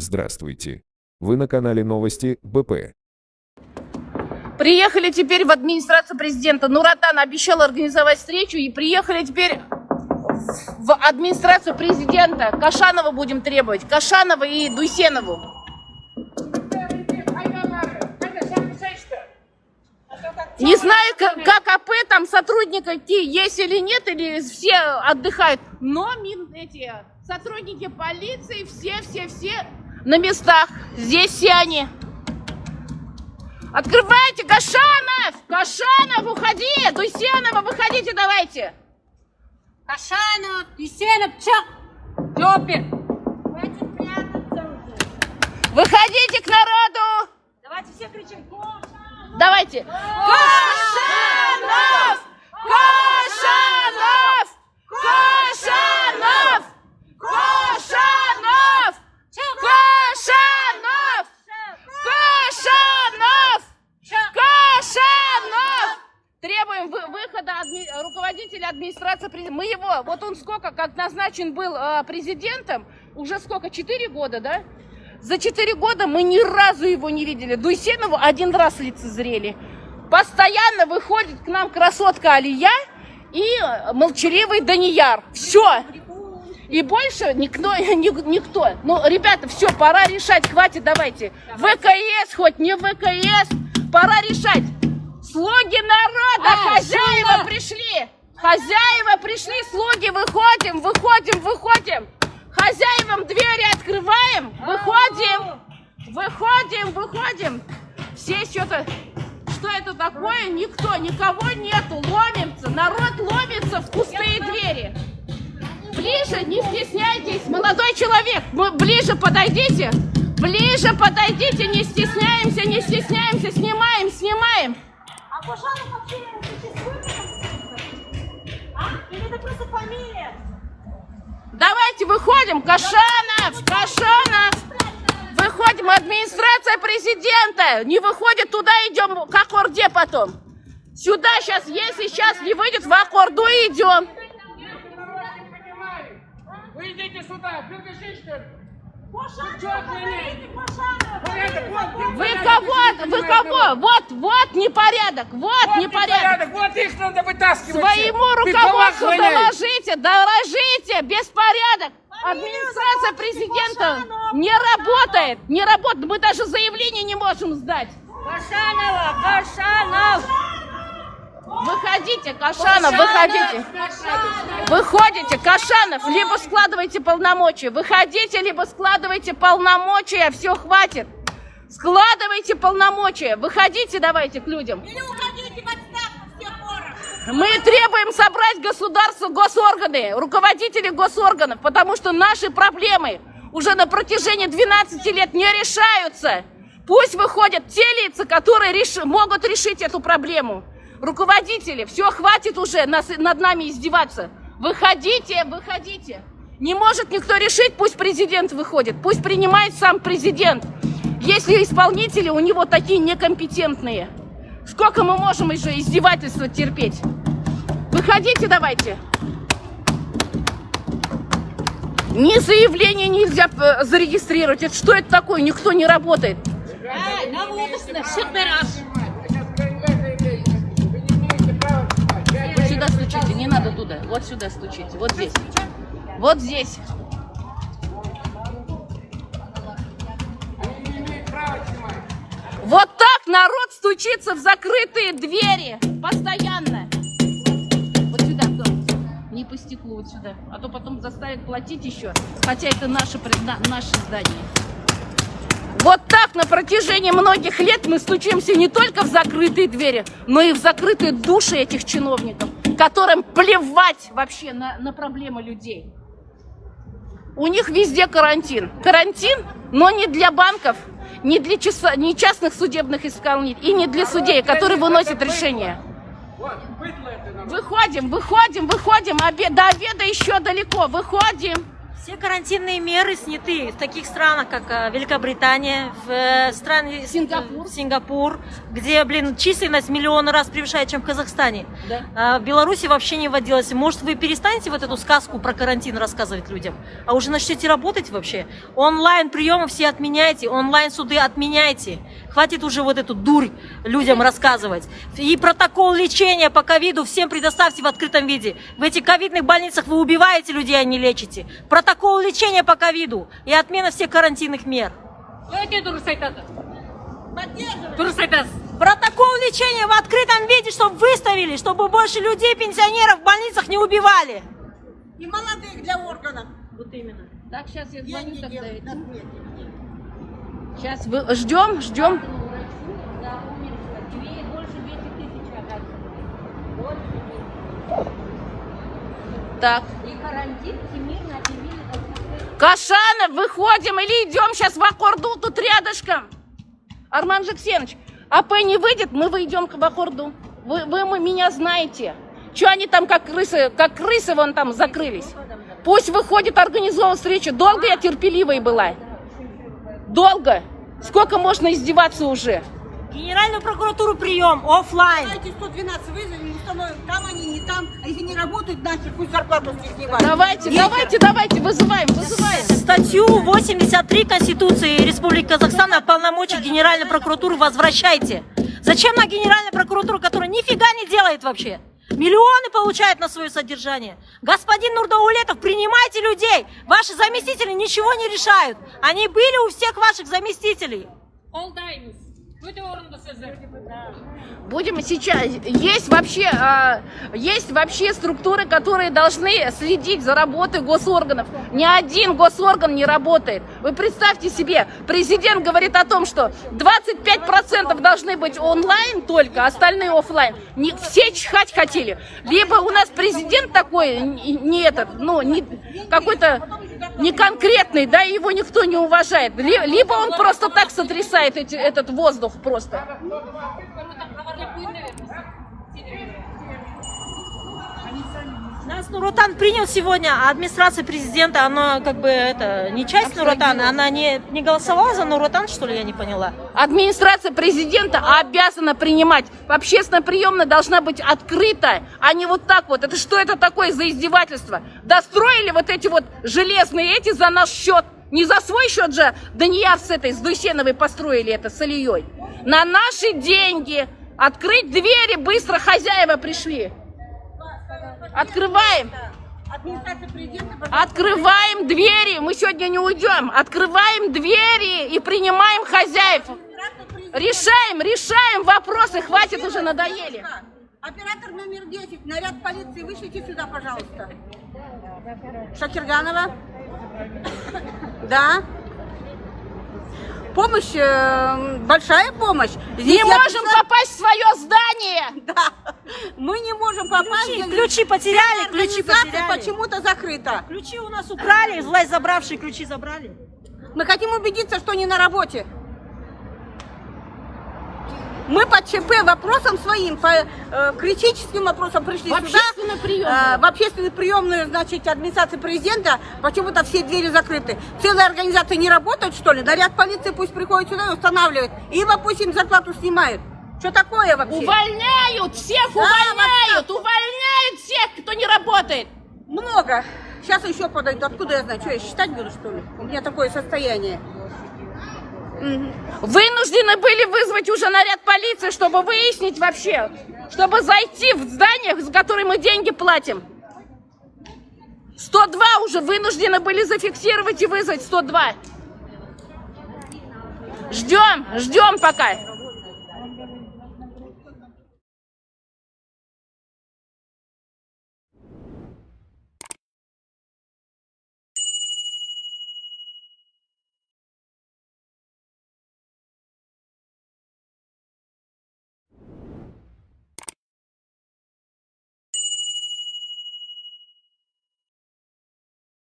Здравствуйте. Вы на канале Новости БП. Приехали теперь в администрацию президента. Нуротан обещал организовать встречу, и приехали теперь в администрацию президента. Кашанова будем требовать. Кашанова и Дуйсенову. Не знаю, как АП, там сотрудники есть или нет, или все отдыхают. Но эти сотрудники полиции, все на местах. Здесь все они. Открывайте, Кашанов! Кашанов, уходи! Дуйсенова, выходите, давайте! Кашанов, Дуйсенов, чак! Тёпер! Выходите к народу! Давайте все кричим! Кашанов! Давайте! Кашанов! Кашанов! Кашанов! Кашанов! Кашанов! Кашанов! Кашанов! Требуем выхода руководителя администрации президента. Мы его, вот он сколько, как назначен был президентом, уже сколько, 4 года, да? За 4 года мы ни разу его не видели. Дуйсенову один раз лицезрели. Постоянно выходит к нам красотка Алия и молчаливый Данияр. Все. И больше никто. Ну, ребята, все, пора решать, хватит, давайте. ВКС, хоть не ВКС, пора решать. Слуги народа, хозяева пришли. Хозяева пришли, слуги, выходим. Хозяевам двери открываем, выходим. Все что-то, что это такое, никого нету, ломимся, народ ломится в пустые двери. Ближе, не стесняйтесь, молодой человек, ближе подойдите, не стесняемся, снимаем. А Кашанов вообще существует? Или это просто фамилия? Давайте выходим, Кашанов! Выходим, администрация президента! Не выходит, туда идем, к Аккорде потом. Сюда сейчас, если сейчас не выйдет, в Аккорду идем. Вы идите сюда, прикажи, что ли? Вы кого? Вот непорядок, Вот их надо вытаскивать. Своему руководству доложите, беспорядок. Администрация президента не работает. Мы даже заявление не можем сдать. Кашанов! Выходите, Кашанов, выходите. Выходите, Кашанов, либо складывайте полномочия. Выходите, либо складывайте полномочия. Все, хватит. Складывайте полномочия. Выходите, давайте, к людям. Или уходите в отставку с тех пор. Мы требуем собрать государство, госорганы, руководителей госорганов, потому что наши проблемы уже на протяжении 12 лет не решаются. Пусть выходят те лица, которые могут решить эту проблему. Руководители, все, хватит уже над нами издеваться. Выходите. Не может никто решить, пусть президент выходит, пусть принимает сам президент. Если исполнители у него такие некомпетентные, сколько мы можем еще издевательства терпеть? Выходите, давайте. Ни заявление нельзя зарегистрировать. Это что это такое? Никто не работает. Сюда стучите, не надо туда. Вот сюда стучите. Вот здесь. Вот так народ стучится в закрытые двери. Постоянно. Вот сюда, не по стеклу, вот сюда. А то потом заставят платить еще. Хотя это наше здание. Вот так на протяжении многих лет мы стучимся не только в закрытые двери, но и в закрытые души этих чиновников, которым плевать вообще на проблемы людей. У них везде карантин. Карантин, но не для банков, не для частных судебных исполнителей и не для судей, которые выносят решения. Выходим. До обеда еще далеко. Выходим. Все карантинные меры сняты в таких странах, как Великобритания, в стране Сингапур, где, численность миллионы раз превышает, чем в Казахстане. Да. В Беларуси вообще не вводилось. Может, вы перестанете вот эту сказку про карантин рассказывать людям, а уже начнете работать вообще? Онлайн-приемы все отменяйте, онлайн-суды отменяйте. Хватит уже вот эту дурь людям рассказывать. И протокол лечения по ковиду всем предоставьте в открытом виде. В этих ковидных больницах вы убиваете людей, а не лечите. Протокол лечения по ковиду и отмена всех карантинных мер. Протокол лечения в открытом виде, чтобы выставили, чтобы больше людей, пенсионеров в больницах не убивали. И молодых для органов. Вот именно. Так, сейчас я звоню Деньги тогда. делают, отметить. Сейчас ждем. Так. Кашанов, выходим или идем сейчас в Акорду, тут рядышком. Арман Жексенович, АП не выйдет, мы выйдем в Акорду. Вы меня знаете. Че они там как крысы вон там закрылись? Пусть выходит, организовывать встречу. Долго я терпеливой была? Долго? Сколько можно издеваться уже? Генеральную прокуратуру прием, оффлайн. Давайте 112 вызовем, установим, там они, не там. А если не работают, наши пусть зарплату с них снимают. Давайте, вызываем. Статью 83 Конституции Республики Казахстан о полномочиях Генеральной прокуратуры возвращайте. Зачем на Генеральную прокуратуру, которая нифига не делает вообще? Миллионы получает на свое содержание. Господин Нурдаулетов, принимайте людей. Ваши заместители ничего не решают. Они были у всех ваших заместителей. Будем сейчас. Есть вообще структуры, которые должны следить за работой госорганов. Ни один госорган не работает. Вы представьте себе, президент говорит о том, что 25% должны быть онлайн только, остальные офлайн. Не, все чихать хотели. Либо у нас президент такой, какой-то неконкретный, да, и его никто не уважает. Либо он просто так сотрясает этот воздух просто. Нас Нур-Отан принял сегодня, а администрация президента, она не часть Нур-Отана, она не голосовала за Нур-Отан, что ли, я не поняла. Администрация президента обязана принимать. Общественная приемная должна быть открыта, а не вот так вот. Это что это такое за издевательство? Достроили вот эти вот железные эти за наш счет. Не за свой счет же Данияр с Дусеновой построили это, с Алией. На наши деньги. Открыть двери, быстро хозяева пришли. Открываем. Открываем двери. Мы сегодня не уйдем. Открываем двери и принимаем хозяев. Решаем вопросы. Хватит, уже надоели. Оператор номер 10, наряд полиции, вышлите сюда, пожалуйста. Шакирганова. Да. Помощь, большая помощь. Не можем попасть в свое здание. Да. Мы не можем попасть. Ключи потеряли, ключи Организация потеряли. почему-то закрыта. Ключи у нас украли, власть забравшие ключи забрали. Мы хотим убедиться, что не на работе. Мы по ЧП вопросам своим, по критическим вопросам пришли В сюда. общественную приемную. В общественную приемную, значит, администрации президента. Почему-то все двери закрыты. Целая организация не работает, что ли? Наряд полиции пусть приходит сюда и устанавливает. Либо пусть им зарплату снимают. Что такое вообще? Увольняют всех, увольняют всех, кто не работает. Много. Сейчас еще подойду. Откуда я знаю? Что, я считать буду, что ли? У меня такое состояние. Вынуждены были вызвать уже наряд полиции, чтобы выяснить вообще, чтобы зайти в здание, за которое мы деньги платим. 102 уже вынуждены были зафиксировать и вызвать 102. Ждем пока.